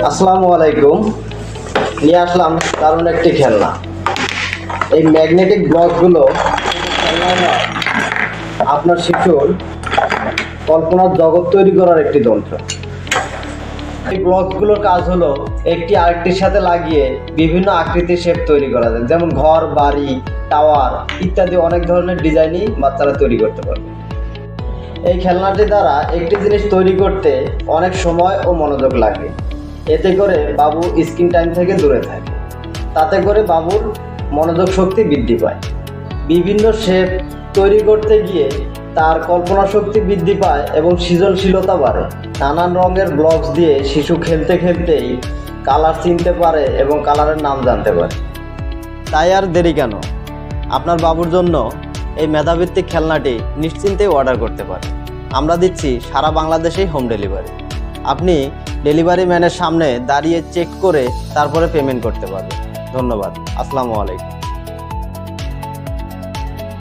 আসসালামু আলাইকুম। নিয়ে আসলাম দারুণ একটি খেলনা। এই ম্যাগনেটিক ব্লকগুলো আপনার শিশুর কল্পনার জগৎ তৈরি করার একটি যন্ত্র। এই ব্লকগুলোর কাজ হলো একটি আরেকটির সাথে লাগিয়ে বিভিন্ন আকৃতির শেপ তৈরি করা যায়, যেমন ঘর, বাড়ি, টাওয়ার ইত্যাদি অনেক ধরনের ডিজাইনই বাচ্চারা তৈরি করতে পারবে। এই খেলনাটি দ্বারা একটি জিনিস তৈরি করতে অনেক সময় ও মনোযোগ লাগে। এতে করে বাবু স্ক্রিন টাইম থেকে দূরে থাকে। তাতে করে বাবুর মনোযোগ শক্তি বৃদ্ধি পায়। বিভিন্ন শেপ তৈরি করতে গিয়ে তার কল্পনা শক্তি বৃদ্ধি পায় এবং সৃজনশীলতা বাড়ে। নানান রঙের ব্লকস দিয়ে শিশু খেলতে খেলতেই কালার চিনতে পারে এবং কালারের নাম জানতে পারে। তাই আর দেরি কেন, আপনার বাবুর জন্য এই মেধাভিত্তিক খেলনাটি নিশ্চিন্তেই অর্ডার করতে পারে। আমরা দিচ্ছি সারা বাংলাদেশেই হোম ডেলিভারি। আপনি ডেলিভারি ম্যানের সামনে দাঁড়িয়ে চেক করে তারপরে পেমেন্ট করতে পারবেন। ধন্যবাদ। আসসালামু আলাইকুম।